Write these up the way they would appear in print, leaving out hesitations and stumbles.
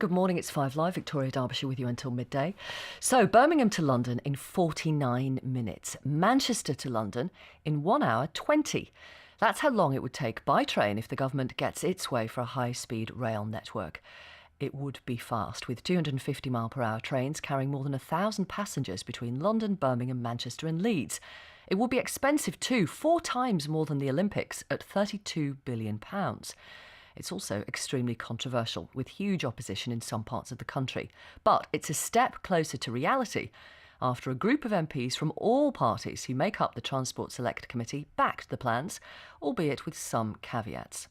Good morning, it's 5 Live, Victoria, Derbyshire with you until midday. So, Birmingham to London in 49 minutes. Manchester to London in 1 hour 20. That's how long it would take by train if the government gets its way for a high-speed rail network. It would be fast, with 250-mile-per-hour trains carrying more than 1,000 passengers between London, Birmingham, Manchester and Leeds. It will be expensive too, 4 times more than the Olympics at £32 billion. It's also extremely controversial, with huge opposition in some parts of the country. But it's a step closer to reality after a group of MPs from all parties who make up the Transport Select Committee backed the plans, albeit with some caveats.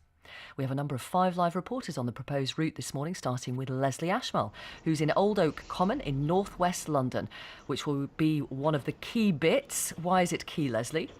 We have a number of 5 Live reporters on the proposed route this morning, starting with Leslie Ashwell, who's in Old Oak Common in northwest London, which will be one of the key bits. Why is it key, Leslie?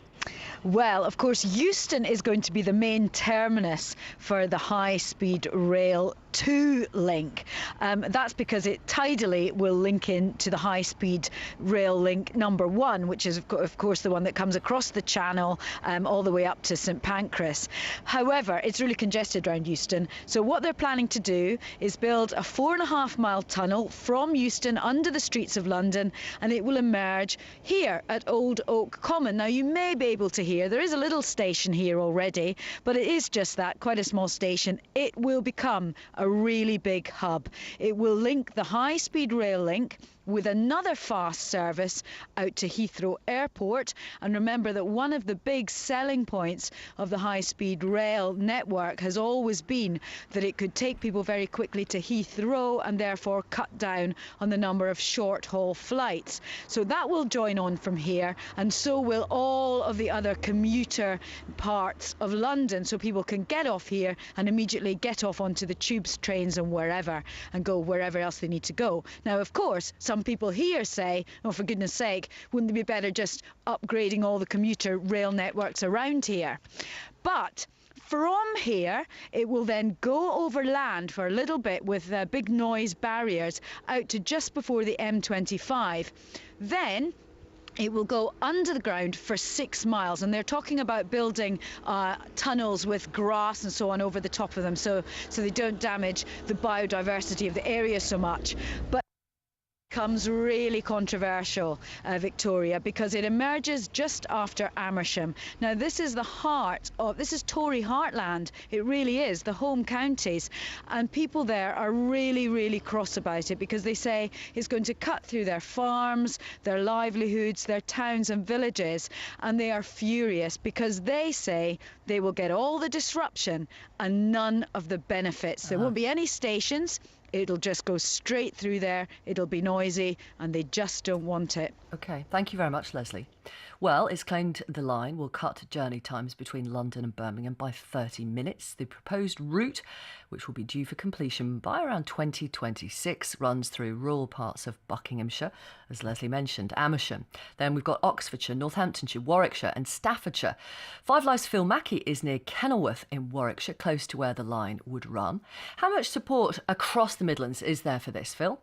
Well, of course, Euston is going to be the main terminus for the high-speed rail 2 link. That's because it tidally will link in to the high-speed rail link number 1, which is, of course, the one that comes across the channel all the way up to St Pancras. However, it's really congested around Euston. So what they're planning to do is build a 4.5-mile tunnel from Euston under the streets of London, and it will emerge here at Old Oak Common. Now, you may be able to hear there is a little station here already, but it is just that, quite a small station. It will become a really big hub. It will link the high-speed rail link with another fast service out to Heathrow Airport. And remember that one of the big selling points of the high-speed rail network has always been that it could take people very quickly to Heathrow and therefore cut down on the number of short-haul flights. So that will join on from here, and so will all of the other commuter parts of London, so people can get off here and immediately get off onto the tubes, trains and wherever, and go wherever else they need to go. Now, of course, some people here say, oh, for goodness sake, wouldn't it be better just upgrading all the commuter rail networks around here? But from here, it will then go over land for a little bit with big noise barriers out to just before the M25. Then it will go under the ground for 6 miles, and they're talking about building tunnels with grass and so on over the top of them, so they don't damage the biodiversity of the area so much. But becomes really controversial, Victoria, because it emerges just after Amersham. Now, this is the heart of, this is Tory heartland. It really is, the home counties. And people there are really, really cross about it because they say it's going to cut through their farms, their livelihoods, their towns and villages. And they are furious because they say they will get all the disruption and none of the benefits. There won't be any stations. It'll just go straight through there. It'll be noisy, and they just don't want it. OK, thank you very much, Leslie. Well, it's claimed the line will cut journey times between London and Birmingham by 30 minutes. The proposed route, which will be due for completion by around 2026, runs through rural parts of Buckinghamshire, as Leslie mentioned, Amersham. Then we've got Oxfordshire, Northamptonshire, Warwickshire and Staffordshire. 5 Live's Phil Mackey is near Kenilworth in Warwickshire, close to where the line would run. How much support across the Midlands is there for this, Phil?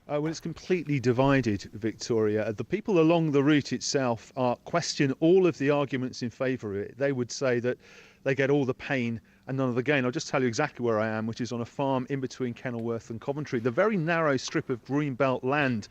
Well, it's completely divided, Victoria. The people along the route itself question all of the arguments in favour of it. They would say that they get all the pain and none of the gain. I'll just tell you exactly where I am, which is on a farm in between Kenilworth and Coventry, the very narrow strip of greenbelt land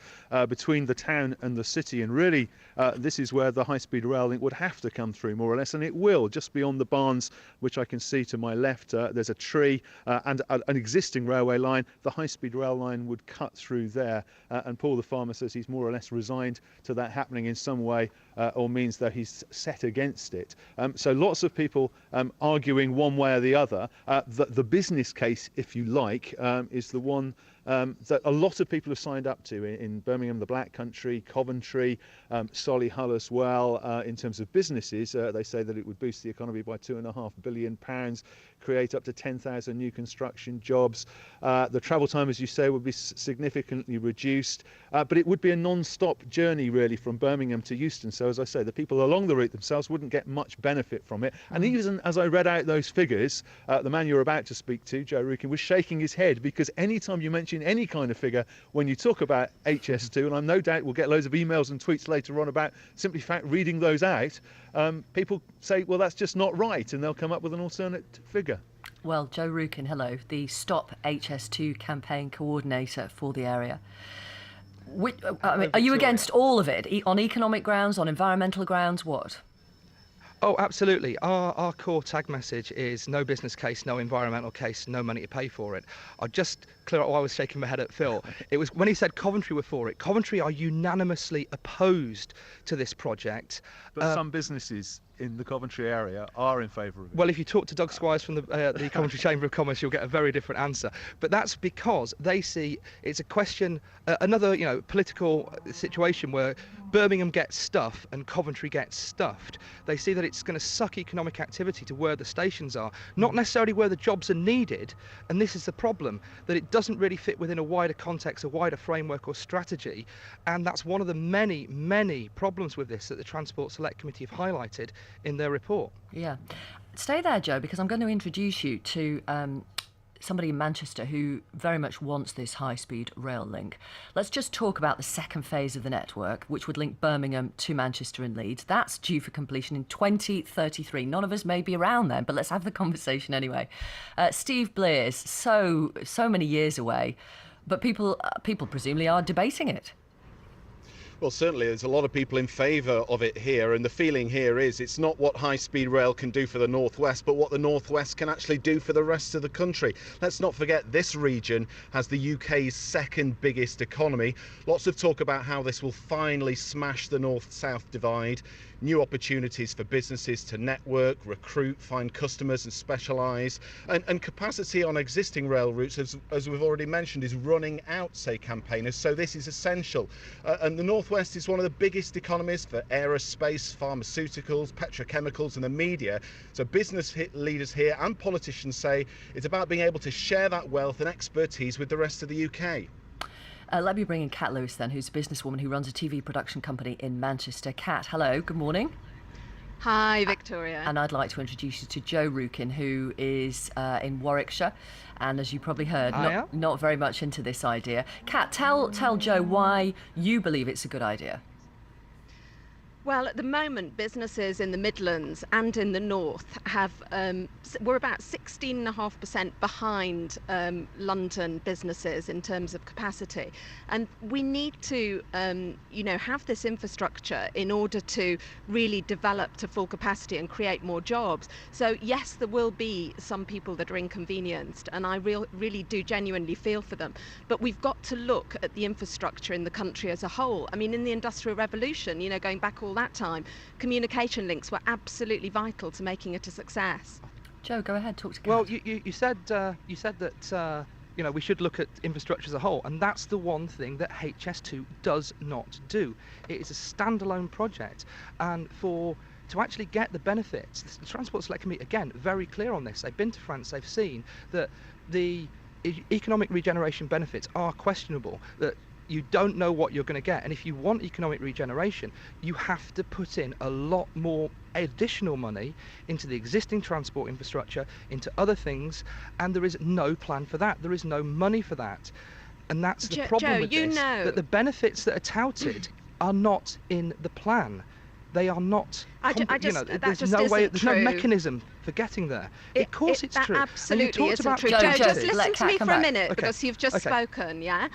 between the town and the city. And really, this is where the high-speed rail link would have to come through, more or less, and it will. Just beyond the barns, which I can see to my left, there's a tree and an existing railway line. The high-speed rail line would cut through there, and Paul the farmer says he's more or less resigned to that happening in some way or means that he's set against it. So lots of people arguing one way or the other. The business case, if you like, is the one that a lot of people have signed up to in Birmingham, the Black Country, Coventry, Solihull as well. In terms of businesses, they say that it would boost the economy by £2.5 billion, create up to 10,000 new construction jobs. The travel time, as you say, would be significantly reduced, but it would be a non-stop journey really from Birmingham to Euston. So as I say, the people along the route themselves wouldn't get much benefit from it. And even as I read out those figures, the man you're about to speak to, Joe Rukin, was shaking his head because anytime you mention any kind of figure when you talk about HS2, and I'm no doubt we'll get loads of emails and tweets later on about simply fact reading those out, people say, well, that's just not right, and they'll come up with an alternate figure. Well, Joe Rukin, hello, the Stop HS2 campaign coordinator for the area. Are you against all of it? On economic grounds, on environmental grounds, what? Oh, absolutely. Our core tag message is no business case, no environmental case, no money to pay for it. I'll just clear up why I was shaking my head at Phil. It was when he said Coventry were for it. Coventry are unanimously opposed to this project. But some businesses in the Coventry area are in favour of it. Well, if you talk to Doug Squires from the Coventry Chamber of Commerce, you'll get a very different answer. But that's because they see it's a question, another political situation where Birmingham gets stuff and Coventry gets stuffed. They see that it's going to suck economic activity to where the stations are, not necessarily where the jobs are needed. And this is the problem, that it doesn't really fit within a wider context, a wider framework or strategy. And that's one of the many, many problems with this that the Transport Select Committee have highlighted in their report. Yeah. Stay there, Joe, because I'm going to introduce you to somebody in Manchester who very much wants this high-speed rail link. Let's just talk about the second phase of the network, which would link Birmingham to Manchester and Leeds. That's due for completion in 2033. None of us may be around then, but let's have the conversation anyway. Steve Blears, so many years away, but people presumably are debating it. Well, certainly there's a lot of people in favour of it here, and the feeling here is it's not what high-speed rail can do for the Northwest, but what the Northwest can actually do for the rest of the country. Let's not forget this region has the UK's second biggest economy. Lots of talk about how this will finally smash the north-south divide. New opportunities for businesses to network, recruit, find customers and specialise. And capacity on existing rail routes, as we've already mentioned, is running out, say campaigners, so this is essential. And the Northwest is one of the biggest economies for aerospace, pharmaceuticals, petrochemicals and the media. So business leaders here and politicians say it's about being able to share that wealth and expertise with the rest of the UK. Let me bring in Kat Lewis then, who's a businesswoman who runs a TV production company in Manchester. Kat, hello, good morning. Hi, Victoria. And I'd like to introduce you to Joe Rukin, who is in Warwickshire, and as you probably heard, not very much into this idea. Kat, tell Joe why you believe it's a good idea. Well, at the moment, businesses in the Midlands and in the North we're about 16.5% behind London businesses in terms of capacity. And we need to, have this infrastructure in order to really develop to full capacity and create more jobs. So yes, there will be some people that are inconvenienced, and I really do genuinely feel for them. But we've got to look at the infrastructure in the country as a whole. I mean, in the Industrial Revolution, going back all that time, communication links were absolutely vital to making it a success. Joe, go ahead, talk to Kat. Well, you said that we should look at infrastructure as a whole, and that's the one thing that HS2 does not do. It is a standalone project, and to actually get the benefits, the Transport Select Committee, again, very clear on this. They've been to France, they've seen that the economic regeneration benefits are questionable, that you don't know what you're going to get. And if you want economic regeneration, you have to put in a lot more additional money into the existing transport infrastructure, into other things, and there is no plan for that. There is no money for that. And that's the problem with this, that the benefits that are touted are not in the plan. They are not. There's no way. There's no mechanism for getting there. Of course, it's true. Absolutely isn't true. Joe, just listen to me for a minute, because you've just spoken. Yeah.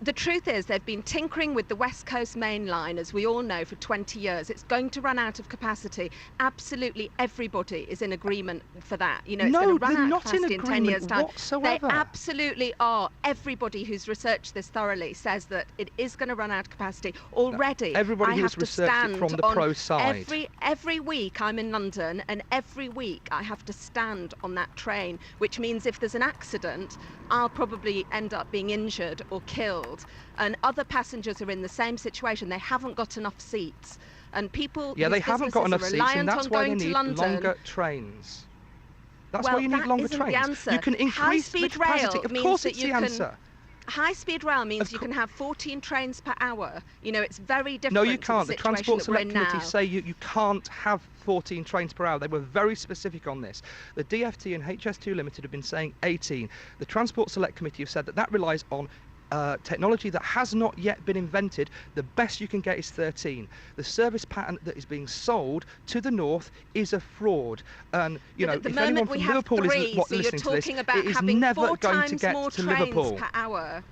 The truth is they've been tinkering with the West Coast Main Line, as we all know, for 20 years. It's going to run out of capacity. Absolutely everybody is in agreement for that. It's going to run out of capacity in 10 years' time. Whatsoever. They absolutely are. Everybody who's researched this thoroughly says that it is going to run out of capacity already. Everybody who's researched it from the pro side. Every week I'm in London, and every week I have to stand on that train, which means if there's an accident, I'll probably end up being injured or killed. And other passengers are in the same situation. They haven't got enough seats, and people. Yeah, they haven't got enough seats, and that's why they need longer trains. That's why you need longer trains. The answer. You can increase the capacity. Of course, it's the answer. High-speed rail means you can have 14 trains per hour. It's very different. No, you can't. The The Transport Select Committee now. say you can't have 14 trains per hour. They were very specific on this. The DFT and HS2 Limited have been saying 18. The Transport Select Committee have said that relies on technology that has not yet been invented, the best you can get is 13. The service pattern that is being sold to the north is a fraud. And you know, at the if moment anyone we from have Liverpool three, is so you're listening to this, talking about it is having never 4 going to times get more to trains Liverpool. per hour.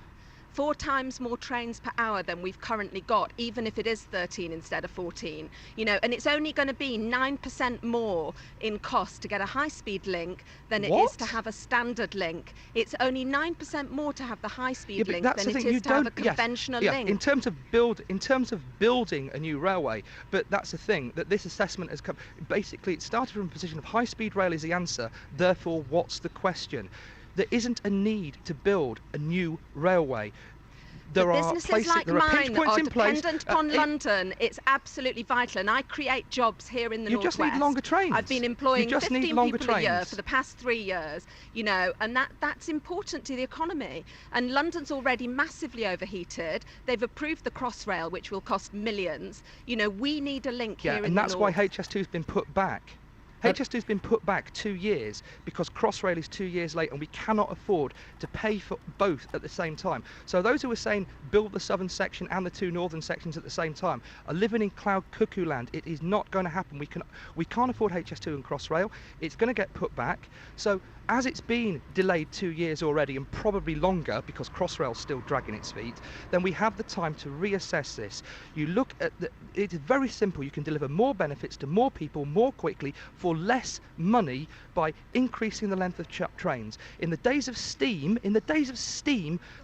4 times more trains per hour than we've currently got, even if it is 13 instead of 14. You know, and it's only going to be 9% more in cost to get a high-speed link than it is to have a standard link. It's only 9% more to have the high-speed link than it is to have a conventional link. In terms of building a new railway, but that's the thing, that this assessment has come. Basically, it started from a position of high-speed rail is the answer. Therefore, what's the question? There isn't a need to build a new railway. There But are businesses places, like there are pinch mine points are in place. dependent upon London. It's absolutely vital, and I create jobs here in the You northwest. just need longer trains. I've been employing You just need 15 longer people a year trains. for the past 3 years, you know, and that's important to the economy. And London's already massively overheated. They've approved the Crossrail, which will cost millions. You know, we need a link here in the north. And that's why HS2's been put back. HS2's been put back 2 years because Crossrail is 2 years late, and we cannot afford to pay for both at the same time. So those who are saying build the southern section and the 2 northern sections at the same time are living in cloud cuckoo land. It is not going to happen. We can't afford HS2 and Crossrail. It's going to get put back. So as it's been delayed 2 years already, and probably longer because Crossrail's still dragging its feet, then we have the time to reassess this. You look at it's very simple. You can deliver more benefits to more people more quickly for less money by increasing the length of trains. In the days of steam,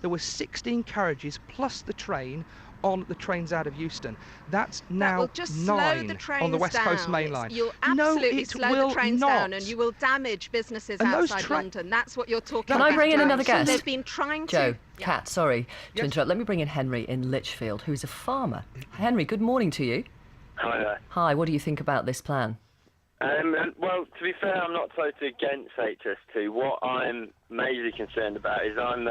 there were 16 carriages plus the train on the trains out of Euston. That's now will just slow 9 the trains on the West Coast down. Main Line. You'll No, absolutely it slow will the trains not. down, and you will damage businesses And those outside London. That's what you're talking Can about. I bring in another guest? They've been trying Joe, to... Yeah. Kat, sorry to Yes. interrupt. Let me bring in Henry in Lichfield, who's a farmer. Henry, good morning to you. Hi there. Hi, what do you think about this plan? Well, to be fair, I'm not totally against HS2. What I'm majorly concerned about is I'm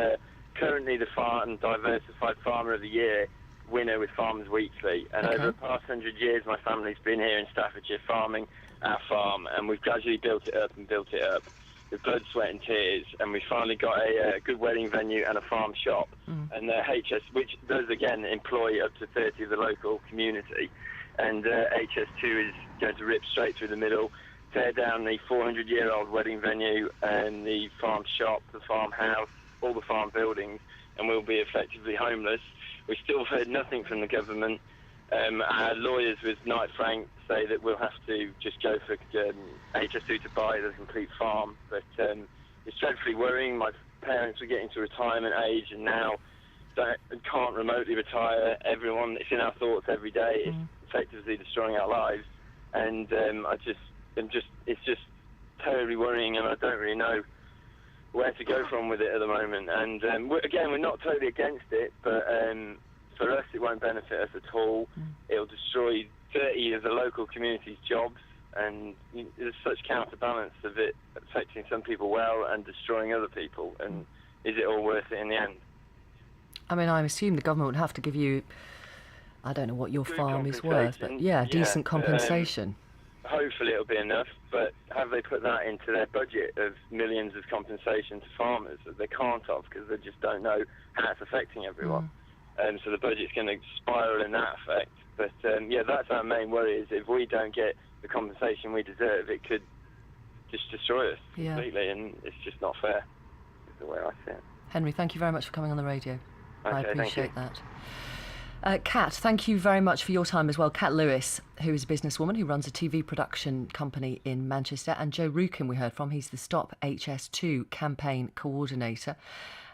currently the Farm Diversified Farmer of the Year winner with Farmers Weekly. And over the past 100 years, my family's been here in Staffordshire farming our farm, and we've gradually built it up with blood, sweat and tears, and we finally got a good wedding venue and a farm shop. And HS, which does again employ up to 30 of the local community. And HS2 is going to rip straight through the middle, tear down the 400-year-old wedding venue and the farm shop, the farmhouse, all the farm buildings, and we'll be effectively homeless. We still have heard nothing from the government. Our lawyers with Knight Frank say that we'll have to just go for HS2 to buy the complete farm. But it's dreadfully worrying. My parents were getting to retirement age, and now can't remotely retire. Everyone, it's in our thoughts every day. It's effectively destroying our lives, and it's just terribly worrying, and I don't really know where to go from with it at the moment. And we're not totally against it, but for us it won't benefit us at all. It'll destroy 30 of the local community's jobs, and there's such counterbalance of it affecting some people well and destroying other people, and is it all worth it in the end? I mean, I assume the government would have to give you, I don't know what your Good farm is worth, but decent compensation. Hopefully it'll be enough, but have they put that into their budget of millions of compensation to farmers? That they can't have, because they just don't know how it's affecting everyone. So the budget's going to spiral in that effect. But that's our main worry, is if we don't get the compensation we deserve, it could just destroy us completely, and it's just not fair, is the way I see it. Henry, thank you very much for coming on the radio. I Okay, appreciate that. Kat, thank you very much for your time as well. Kat Lewis, who is a businesswoman who runs a TV production company in Manchester, and Joe Rukin we heard from. He's the Stop HS2 campaign coordinator.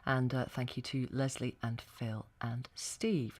And thank you to Leslie and Phil and Steve.